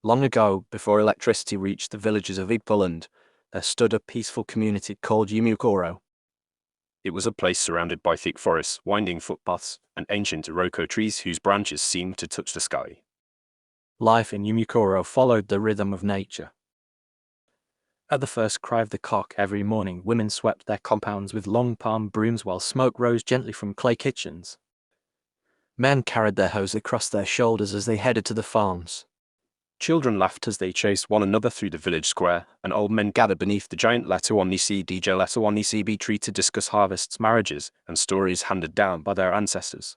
Long ago, before electricity reached the villages of Igbo, there stood a peaceful community called Yumukoro. It was a place surrounded by thick forests, winding footpaths, and ancient iroko trees whose branches seemed to touch the sky. Life in Yumukoro followed the rhythm of nature. At the first cry of the cock every morning, women swept their compounds with long palm brooms while smoke rose gently from clay kitchens. Men carried their hoes across their shoulders as they headed to the farms. Children laughed as they chased one another through the village square, and old men gathered beneath the giant Letuwanisi tree to discuss harvests, marriages, and stories handed down by their ancestors.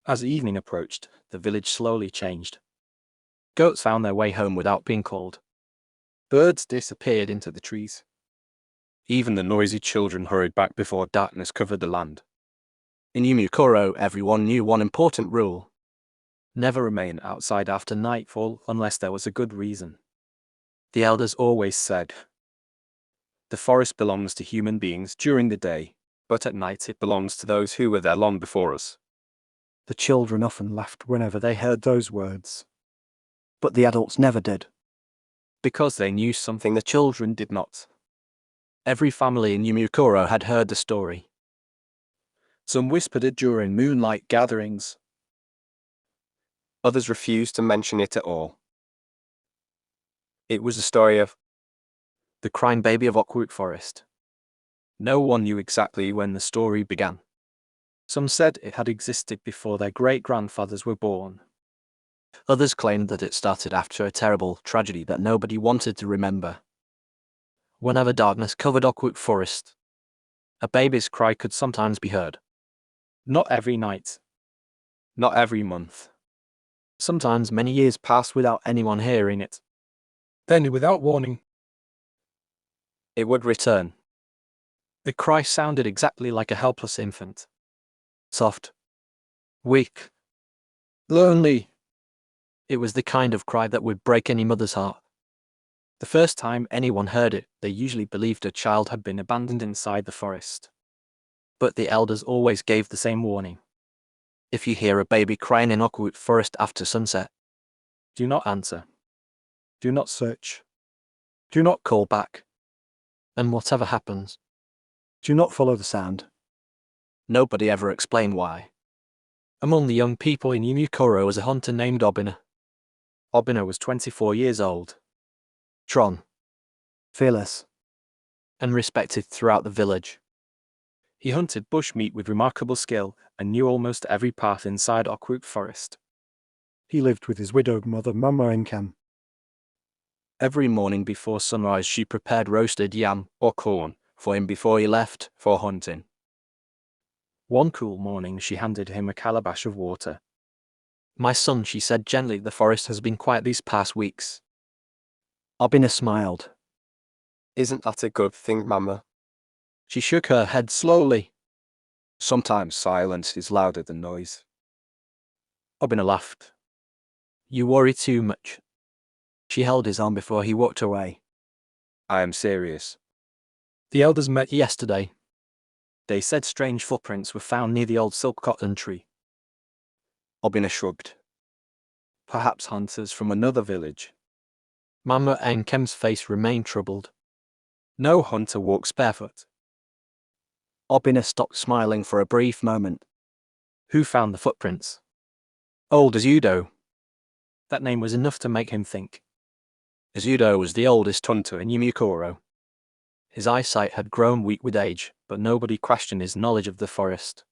As evening approached, the village slowly changed. Goats found their way home without being called. Birds disappeared into the trees. Even the noisy children hurried back before darkness covered the land. In Yumukoro, everyone knew one important rule: never remain outside after nightfall unless there was a good reason. The elders always said, "The forest belongs to human beings during the day, but at night it belongs to those who were there long before us." The children often laughed whenever they heard those words, but the adults never did, because they knew something the children did not. Every family in Yumukoro had heard the story. Some whispered it during moonlight gatherings. Others refused to mention it at all. It was the story of the crying baby of Okwuk Forest. No one knew exactly when the story began. Some said it had existed before their great-grandfathers were born. Others claimed that it started after a terrible tragedy that nobody wanted to remember. Whenever darkness covered Okwuk Forest, a baby's cry could sometimes be heard. Not every night. Not every month. Sometimes many years passed without anyone hearing it. Then, without warning, it would return. The cry sounded exactly like a helpless infant. Soft. Weak. Lonely. It was the kind of cry that would break any mother's heart. The first time anyone heard it, they usually believed a child had been abandoned inside the forest. But the elders always gave the same warning. If you hear a baby crying in Okwuk Forest after sunset, do not answer. Do not search. Do not call back. And whatever happens, do not follow the sound. Nobody ever explained why. Among the young people in Yumukoro was a hunter named Obina. Obina was 24 years old. Strong, fearless, and respected throughout the village. He hunted bushmeat with remarkable skill and knew almost every path inside Okwuk Forest. He lived with his widowed mother, Mama Enkam. Every morning before sunrise, she prepared roasted yam or corn for him before he left for hunting. One cool morning, she handed him a calabash of water. "My son," she said gently, "the forest has been quiet these past weeks." Obina smiled. "Isn't that a good thing, Mama?" She shook her head slowly. "Sometimes silence is louder than noise." Obina laughed. "You worry too much." She held his arm before he walked away. "I am serious." The elders met yesterday. They said strange footprints were found near the old silk cotton tree. Obina shrugged. "Perhaps hunters from another village." Mama Enkem's face remained troubled. "No hunter walks barefoot." Obina stopped smiling for a brief moment. "Who found the footprints?" "Old Azudo." That name was enough to make him think. Azudo was the oldest hunter in Yumukoro. His eyesight had grown weak with age, but nobody questioned his knowledge of the forest.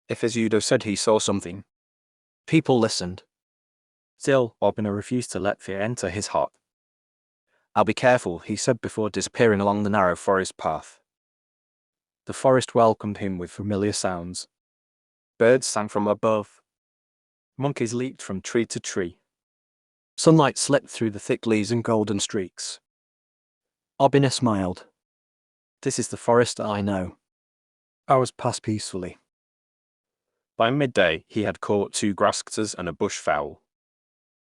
If Azudo said he saw something, people listened. Still, Obina refused to let fear enter his heart. "I'll be careful," he said before disappearing along the narrow forest path. The forest welcomed him with familiar sounds. Birds sang from above. Monkeys leaped from tree to tree. Sunlight slipped through the thick leaves in golden streaks. Obina smiled. "This is the forest I know." Hours passed peacefully. By midday, he had caught 2 grasscutters and a bush fowl.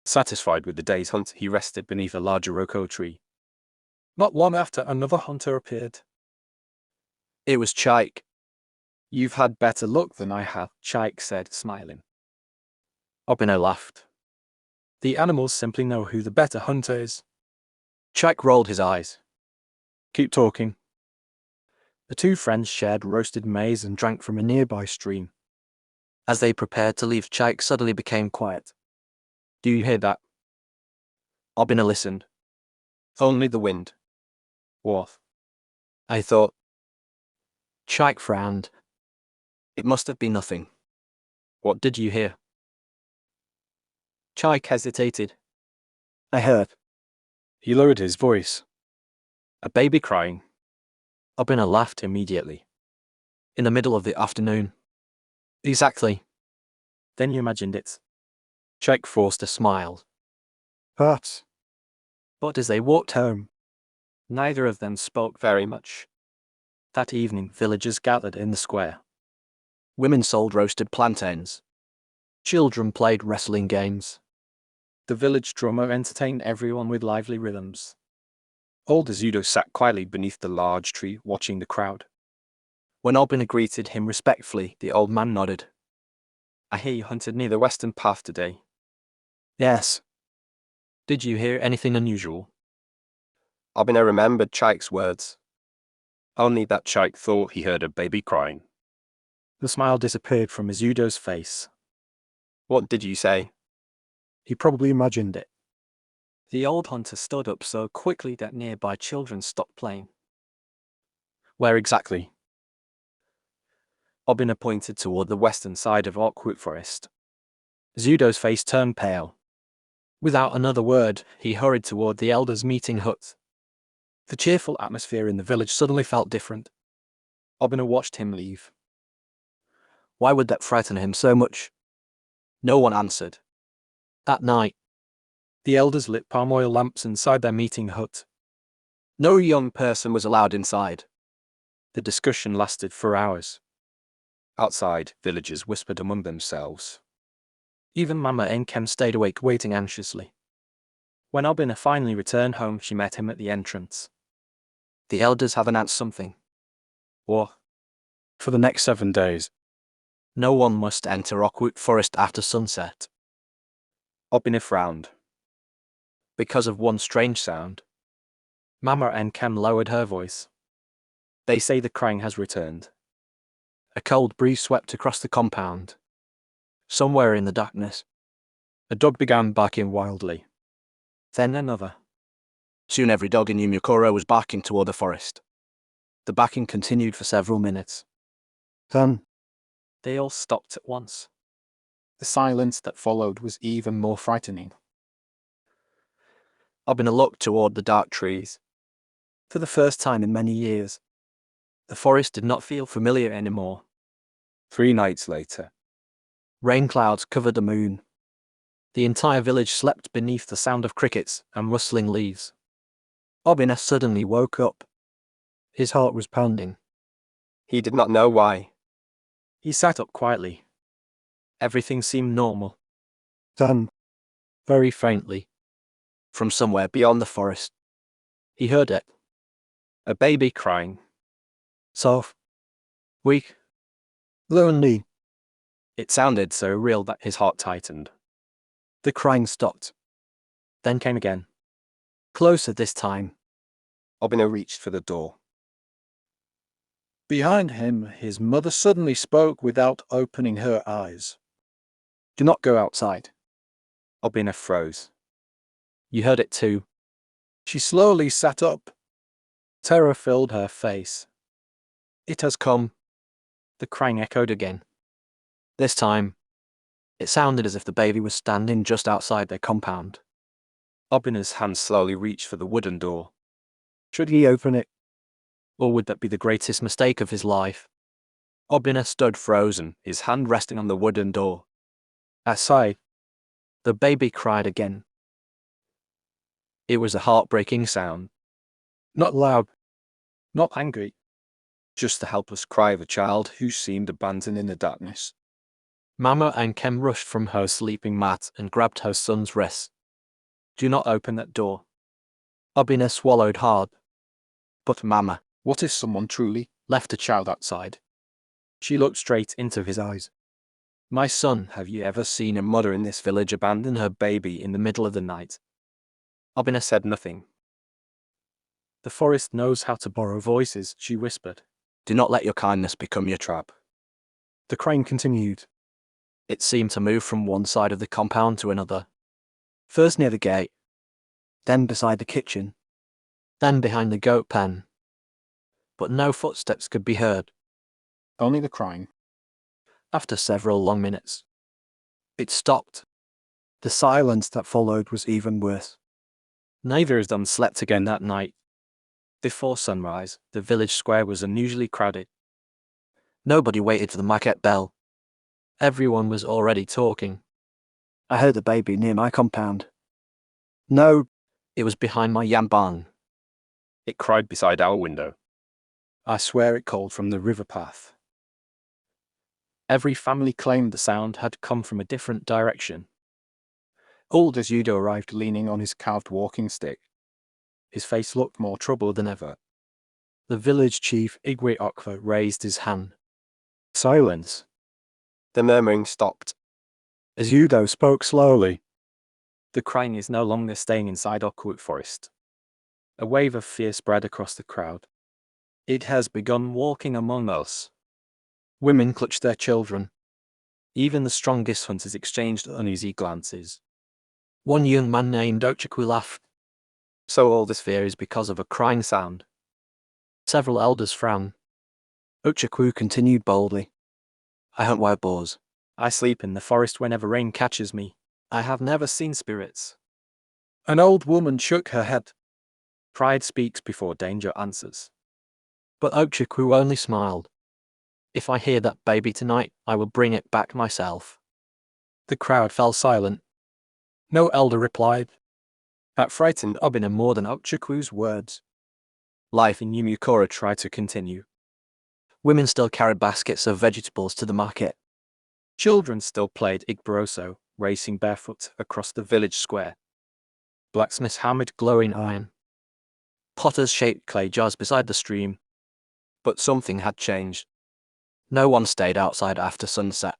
Satisfied with the day's hunt, he rested beneath a large iroko tree. Not long after, another hunter appeared. It was Chaik. "You've had better luck than I have," Chaik said, smiling. Obina laughed. The animals simply know who the better hunter is. Chike rolled his eyes. Keep talking. The two friends shared roasted maize and drank from a nearby stream. As they prepared to leave, Chike suddenly became quiet. Do you hear that? Obina listened. Only the wind. What? I thought. Chike frowned. It must have been nothing. What did you hear? Chike hesitated. I heard. He lowered his voice. A baby crying. Obina laughed immediately. In the middle of the afternoon. Exactly. Then you imagined it. Chike forced a smile. Perhaps. But as they walked home, neither of them spoke very much. That evening, villagers gathered in the square. Women sold roasted plantains. Children played wrestling games. The village drummer entertained everyone with lively rhythms. Old Azudo sat quietly beneath the large tree, watching the crowd. When Obina greeted him respectfully, the old man nodded. I hear you hunted near the western path today. Yes. Did you hear anything unusual? Obina remembered Chike's words. Only that Chike thought he heard a baby crying. The smile disappeared from Azudo's face. What did you say? He probably imagined it. The old hunter stood up so quickly that nearby children stopped playing. Where exactly? Obina pointed toward the western side of Oakwood Forest. Zudo's face turned pale. Without another word, he hurried toward the elders' meeting hut. The cheerful atmosphere in the village suddenly felt different. Obina watched him leave. Why would that frighten him so much? No one answered. That night, the elders lit palm oil lamps inside their meeting hut. No young person was allowed inside. The discussion lasted for hours. Outside, villagers whispered among themselves. Even Mama Enkem stayed awake, waiting anxiously. When Obina finally returned home, she met him at the entrance. The elders have announced something. What? For the next 7 days. No one must enter Oakwood Forest after sunset. Obina frowned. Because of one strange sound. Mama Enkem lowered her voice. They say the crying has returned. A cold breeze swept across the compound. Somewhere in the darkness, a dog began barking wildly. Then another. Soon every dog in Yumukoro was barking toward the forest. The barking continued for several minutes. Then, They all stopped at once. The silence that followed was even more frightening. Obina looked toward the dark trees. For the first time in many years, the forest did not feel familiar anymore. 3 nights later. Rain clouds covered the moon. The entire village slept beneath the sound of crickets and rustling leaves. Obina suddenly woke up. His heart was pounding. He did not know why. He sat up quietly. Everything seemed normal. then, Very faintly, from somewhere beyond the forest, he heard it. A baby crying. Soft, weak, lonely. It sounded so real that his heart tightened. The crying stopped. Then came again. Closer this time. Obina reached for the door. Behind him, his mother suddenly spoke without opening her eyes. Do not go outside. Obina froze. You heard it too. She slowly sat up. Terror filled her face. It has come. The crying echoed again. This time, it sounded as if the baby was standing just outside their compound. Obina's hand slowly reached for the wooden door. should he open it? Or would that be the greatest mistake of his life? Obina stood frozen, his hand resting on the wooden door. Outside, the baby cried again. It was a heartbreaking sound. Not loud, not angry, Just the helpless cry of a child who seemed abandoned in the darkness. Mama Enkem rushed from her sleeping mat and grabbed her son's wrist. Do not open that door. Obina swallowed hard. But Mama What if someone truly? left a child outside? She looked straight into his eyes. My son, have you ever seen a mother in this village abandon her baby in the middle of the night? Obina said nothing. The forest knows how to borrow voices, she whispered. Do not let your kindness become your trap. The crane continued. It seemed to move from one side of the compound to another. First near the gate, then beside the kitchen, Then behind the goat pen. But no footsteps could be heard. Only the crying. After several long minutes, it stopped. the silence that followed was even worse. Neither of them slept again that night. Before sunrise, the village square was unusually crowded. Nobody waited for the market bell. Everyone was already talking. I heard the baby near my compound. No, It was behind my yam barn. It cried beside our window. I swear it called from the river path. Every family claimed the sound had come from a different direction. Old Azudo arrived leaning on his carved walking stick. His face looked more troubled than ever. The village chief, Igwe raised his hand. Silence. The murmuring stopped. Azudo spoke slowly. The crying is no longer staying inside Okwut Forest. A wave of fear spread across the crowd. It has begun walking among us. Women clutched their children. Even the strongest hunters exchanged uneasy glances. One young man named Ochakwu laughed. So all this fear is because of a crying sound. Several elders frowned. Ochakwu continued boldly. I hunt wild boars. I sleep in the forest whenever rain catches me. I have never seen spirits. An old woman shook her head. Pride speaks before danger answers. But Ochakwu only smiled. If I hear that baby tonight, I will bring it back myself. The crowd fell silent. No elder replied. That frightened Obina more than Ochakwu's words. Life in Yumukora tried to continue. Women still carried baskets of vegetables to the market. Children still played Igboroso, racing barefoot across the village square. Blacksmiths hammered glowing iron. Potters shaped clay jars beside the stream. But something had changed. No one stayed outside after sunset.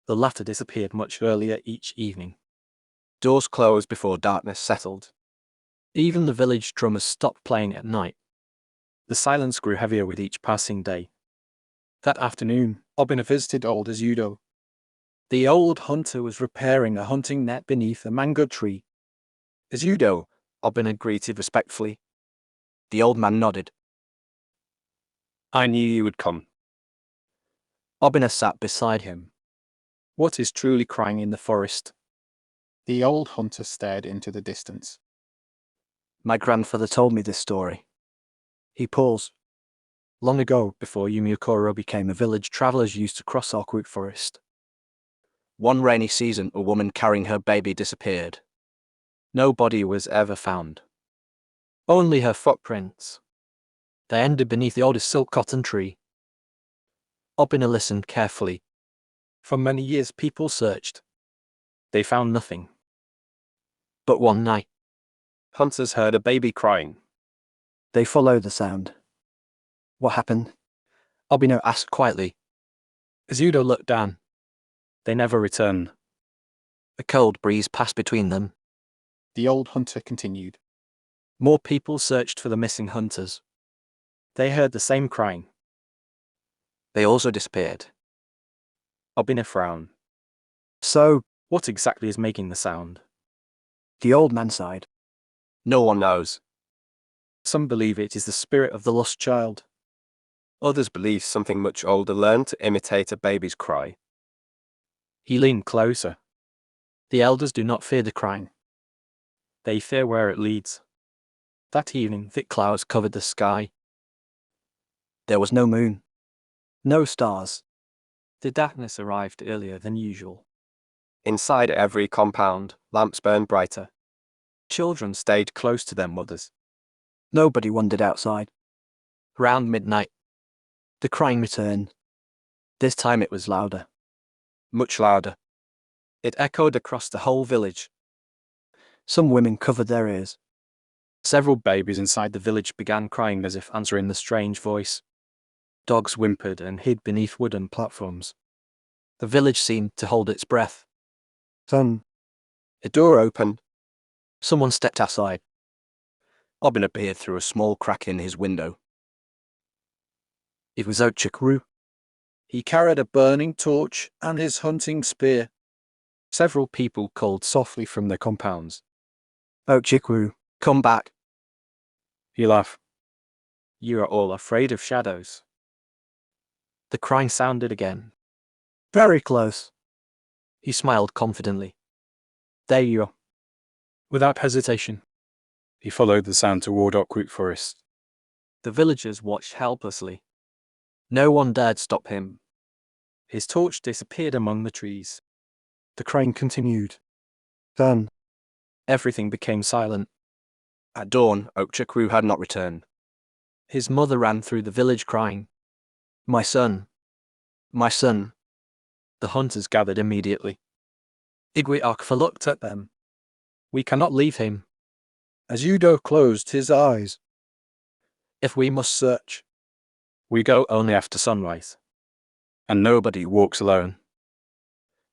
The laughter disappeared much earlier each evening. Doors closed before darkness settled. Even the village drummers stopped playing at night. The silence grew heavier with each passing day. That afternoon, Obina visited old Azudo. The old hunter was repairing a hunting net beneath a mango tree. Azudo, Obina greeted respectfully. The old man nodded. I knew you would come. Obina sat beside him. What is truly crying in the forest? The old hunter stared into the distance. My grandfather told me this story. He paused. Long ago, before Yumukoro became a village, travelers used to cross Okwut Forest. One rainy season, a woman carrying her baby disappeared. No body was ever found. Only her footprints. They ended beneath the oldest silk cotton tree. Obina listened carefully. For many years people searched. They found nothing. But one night, Hunters heard a baby crying. They followed the sound. What happened? Obina asked quietly. Azudo looked down. They never returned. A cold breeze passed between them. The old hunter continued. More people searched for the missing hunters. They heard the same crying. They also disappeared. Obina frowned. So, What exactly is making the sound? the old man sighed. No one knows. Some believe it is the spirit of the lost child. Others believe something much older learned to imitate a baby's cry. He leaned closer. The elders do not fear the crying. They fear where it leads. That evening, thick clouds covered the sky. There was no moon. No stars. The darkness arrived earlier than usual. Inside every compound, lamps burned brighter. Children stayed close to their mothers. Nobody wandered outside. Round midnight, The crying returned. This time it was louder. much louder. It echoed across the whole village. Some women covered their ears. Several babies inside the village began crying as if answering the strange voice. Dogs whimpered and hid beneath wooden platforms. The village seemed to hold its breath. Son, A door opened. Someone stepped outside. Obin appeared through a small crack in his window. It was Ochakru. He carried a burning torch and his hunting spear. Several people called softly from their compounds. Ochikwu, Come back. He laughed. You are all afraid of shadows. The crying sounded again. very close. He smiled confidently. There you are. Without hesitation, He followed the sound toward Oakwood Forest. the villagers watched helplessly. No one dared stop him. His torch disappeared among the trees. The crying continued. Son, Everything became silent. At dawn, Ochakwu had not returned. His mother ran through the village crying, My son! My son! The hunters gathered immediately. Igwe looked at them. We cannot leave him. As Udo closed his eyes, If we must search, we go only after sunrise. And nobody walks alone.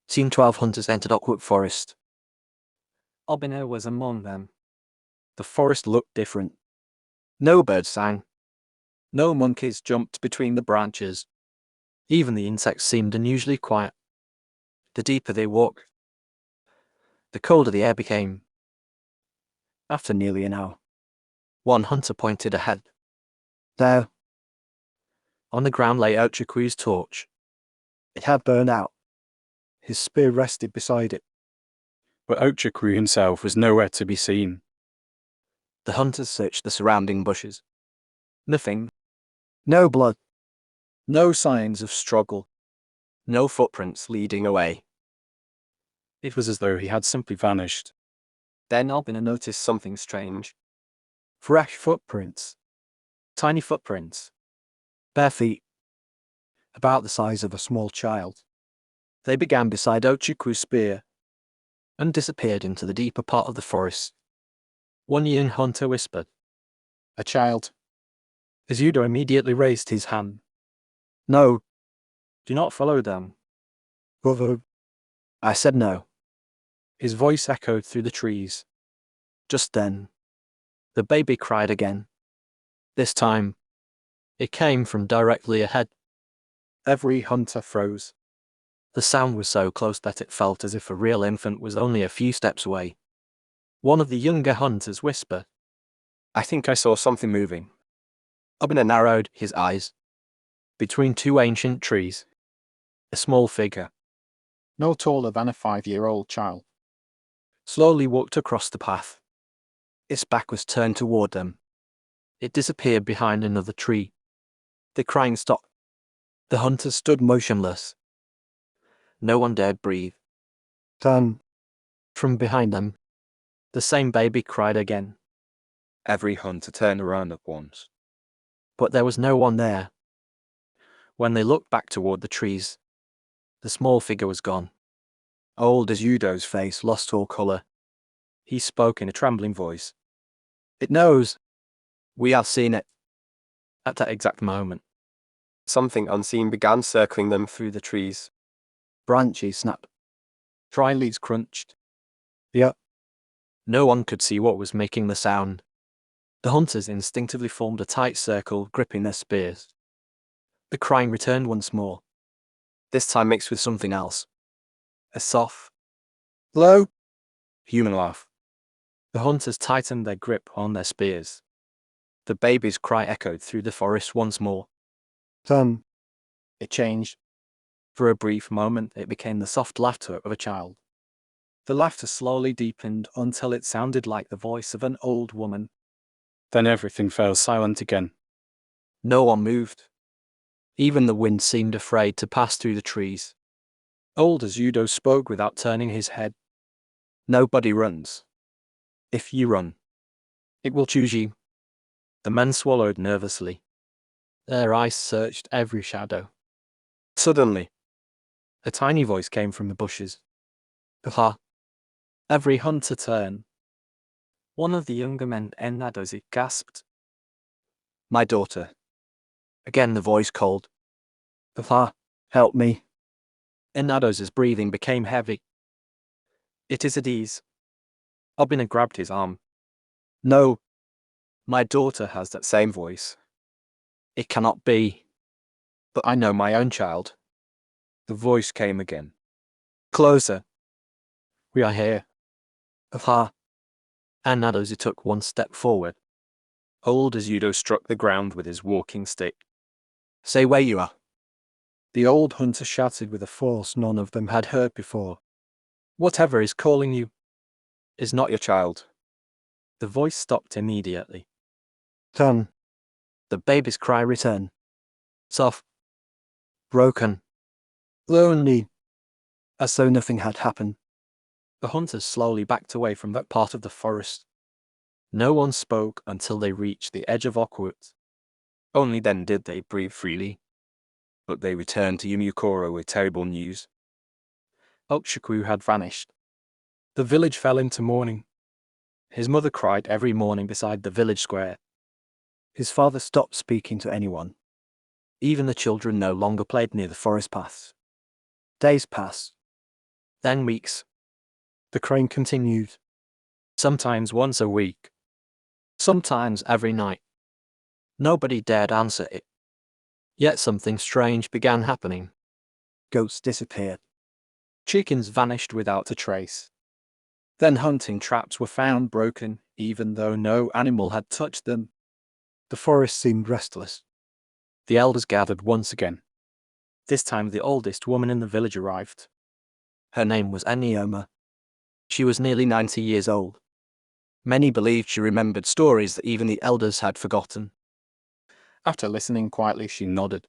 Soon 12 hunters entered Oakwood Forest. Obino was among them. The forest looked different. No birds sang. No monkeys jumped between the branches. Even the insects seemed unusually quiet. The deeper they walked, the colder the air became. After nearly an hour, one hunter pointed ahead. there, On the ground lay Ochakwu's torch. it had burned out. his spear rested beside it. But Ochakwu himself was nowhere to be seen. The hunters searched the surrounding bushes. Nothing. No blood. No signs of struggle. No footprints leading away. It was as though he had simply vanished. Then Albina noticed something strange. Fresh footprints. Tiny footprints. Bare feet. About the size of a small child. They began beside Ochakwu's spear and disappeared into the deeper part of the forest. One young hunter whispered, A child. Izudo immediately raised his hand. No, Do not follow them. brother. I said no. His voice echoed through the trees. Just then, the baby cried again. This time, it came from directly ahead. Every hunter froze. The sound was so close that it felt as if a real infant was only a few steps away. One of the younger hunters whispered, I think I saw something moving. Obina narrowed his eyes. Between two ancient trees, a small figure No taller than a 5-year-old child. slowly walked across the path. Its back was turned toward them. It disappeared behind another tree. The crying stopped. The hunters stood motionless. No one dared breathe. Son, From behind them, the same baby cried again, Every hunter turned around at once. but there was no one there. When they looked back toward the trees, the small figure was gone. Old as Udo's face lost all color. He spoke in a trembling voice. It knows. We have seen it. At that exact moment, Something unseen began circling them through the trees. branches snapped. dry leaves crunched. Yeah. No one could see what was making the sound. The hunters instinctively formed a tight circle, gripping their spears. The crying returned once more, this time mixed with something else. A soft, Low. Human laugh. The hunters tightened their grip on their spears. The baby's cry echoed through the forest once more. Son, It changed. For a brief moment, it became the soft laughter of a child. The laughter slowly deepened until it sounded like the voice of an old woman. Then everything fell silent again. No one moved. Even the wind seemed afraid to pass through the trees. Old as Udo spoke without turning his head. Nobody runs. If you run, it will choose you. The men swallowed nervously. Their eyes searched every shadow. Suddenly, a tiny voice came from the bushes. Papa. Every hunter turned. One of the younger men entered as he gasped. My daughter. Again the voice called. Papa, help me. Ennado's breathing became heavy. It is at ease. Obina grabbed his arm. No. My daughter has that same voice. It cannot be. But I know my own child. The voice came again. Closer. We are here. Aha. Ennado's took one step forward. Old Izudo struck the ground with his walking stick. Say where you are. The old hunter shouted with a force none of them had heard before. Whatever is calling you Is not your child. The voice stopped immediately. Done. The baby's cry returned. Soft. Broken. Lonely. As though nothing had happened. The hunters slowly backed away from that part of the forest. No one spoke until they reached the edge of Okwut. Only then did they breathe freely. But they returned to Yumukoro with terrible news. Okshaku had vanished. The village fell into mourning. His mother cried every morning beside the village square. His father stopped speaking to anyone. Even the children no longer played near the forest paths. Days passed. Then weeks. The crane continued. Sometimes once a week. Sometimes every night. Nobody dared answer it. Yet something strange began happening. Goats disappeared. Chickens vanished without a trace. Then hunting traps were found broken, even though no animal had touched them. The forest seemed restless. The elders gathered once again. This time the oldest woman in the village arrived. Her name was Enioma. She was nearly 90 years old. Many believed she remembered stories that even the elders had forgotten. After listening quietly, she nodded.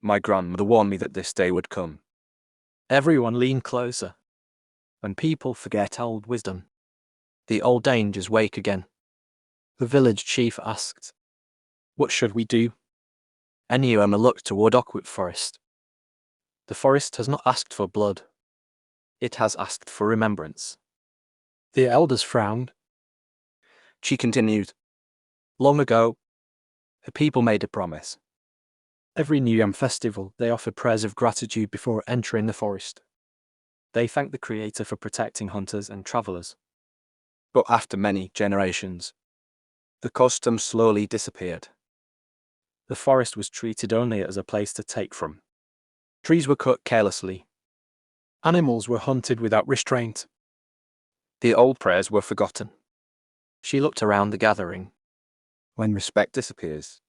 My grandmother warned me that this day would come. Everyone leaned closer. When people forget old wisdom, the old dangers wake again. The village chief asked, "What should we do?" Enioma looked toward Okwut Forest. The forest has not asked for blood. It has asked for remembrance. The elders frowned. She continued. Long ago, the people made a promise. Every New Yam festival, they offered prayers of gratitude before entering the forest. They thanked the Creator for protecting hunters and travelers. But after many generations, the custom slowly disappeared. The forest was treated only as a place to take from. Trees were cut carelessly. Animals were hunted without restraint. The old prayers were forgotten. She looked around the gathering. When respect disappears,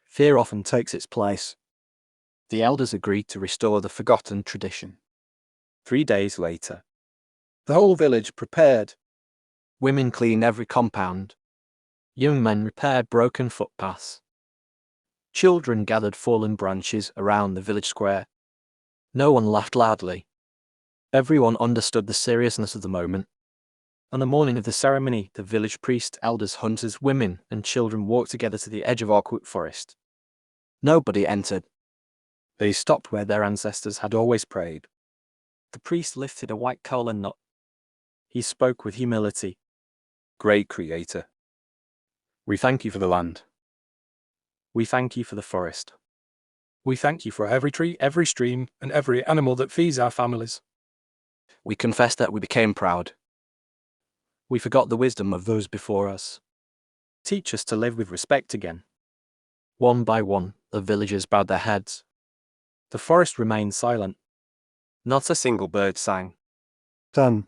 fear often takes its place. The elders agreed to restore the forgotten tradition. 3 days later, the whole village prepared. Women cleaned every compound. Young men repaired broken footpaths. Children gathered fallen branches around the village square. No one laughed loudly. Everyone understood the seriousness of the moment. On the morning of the ceremony, the village priest, elders, hunters, women, and children walked together to the edge of Okwut Forest. Nobody entered. They stopped where their ancestors had always prayed. The priest lifted a white kola nut. He spoke with humility. Great Creator, we thank you for the land. We thank you for the forest. We thank you for every tree, every stream, and every animal that feeds our families. We confess that we became proud. We forgot the wisdom of those before us. Teach us to live with respect again. One by one, the villagers bowed their heads. The forest remained silent. Not a single bird sang. Done.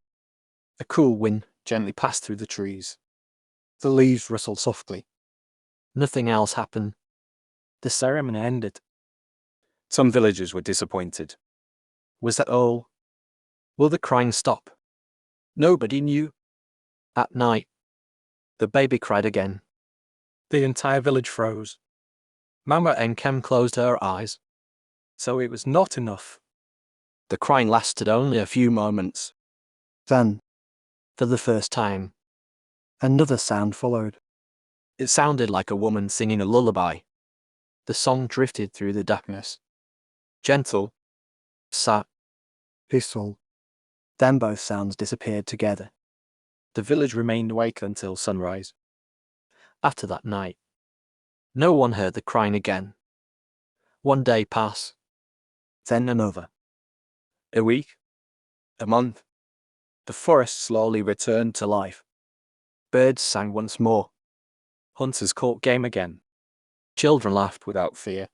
A cool wind gently passed through the trees. The leaves rustled softly. Nothing else happened. The ceremony ended. Some villagers were disappointed. Was that all? Will the crying stop? Nobody knew. At night, the baby cried again. The entire village froze. Mama Enkem closed her eyes. So it was not enough. The crying lasted only a few moments. Then, For the first time, another sound followed. it sounded like a woman singing a lullaby. The song drifted through the darkness. Gentle. Sa. Peaceful. Then both sounds disappeared together. The village remained awake until sunrise. After that night, no one heard the crying again. One day passed. then another. A week? A month? The forest slowly returned to life. Birds sang once more. Hunters caught game again. Children laughed without fear.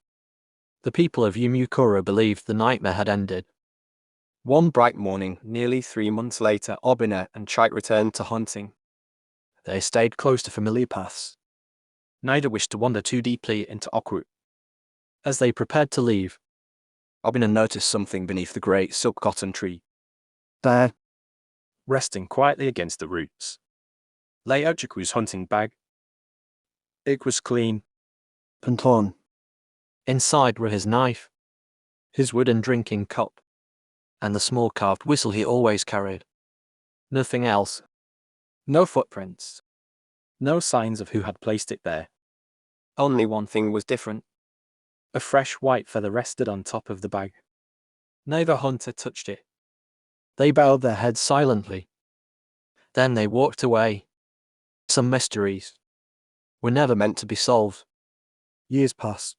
The people of Yumukuro believed the nightmare had ended. One bright morning, nearly 3 months later, Obina and Chike returned to hunting. They stayed close to familiar paths. Neither wished to wander too deeply into Okwut. As they prepared to leave, Obina noticed something beneath the great silk cotton tree. There, Resting quietly against the roots lay Ochiku's hunting bag. it was clean. and torn. Inside were his knife, his wooden drinking cup, and the small carved whistle he always carried. Nothing else. No footprints. No signs of who had placed it there. Only one thing was different. A fresh white feather rested on top of the bag. Neither hunter touched it. They bowed their heads silently. Then they walked away. Some mysteries were never meant to be solved. Years passed.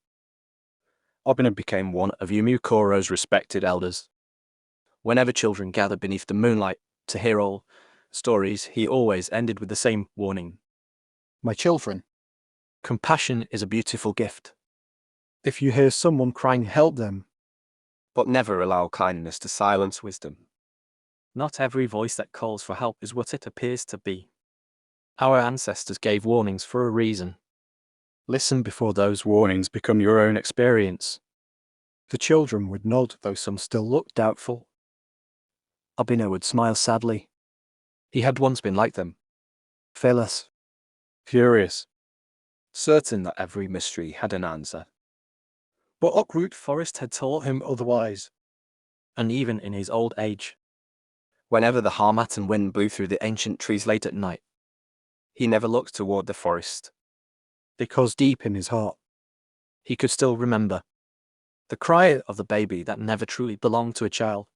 Obina became one of Yumukuro's respected elders. Whenever children gathered beneath the moonlight to hear old stories, he always ended with the same warning. My children, Compassion is a beautiful gift, If you hear someone crying, help them. But never allow kindness to silence wisdom. Not every voice that calls for help is what it appears to be. Our ancestors gave warnings for a reason. Listen before those warnings become your own experience. The children would nod, though some still looked doubtful. Obina would smile sadly. He had once been like them, Fearless. curious, certain that every mystery had an answer. but Okwut Forest had taught him otherwise. And even in his old age, Whenever the Harmattan wind blew through the ancient trees late at night, he never looked toward the forest. Because deep in his heart, he could still remember the cry of the baby that never truly belonged to a child.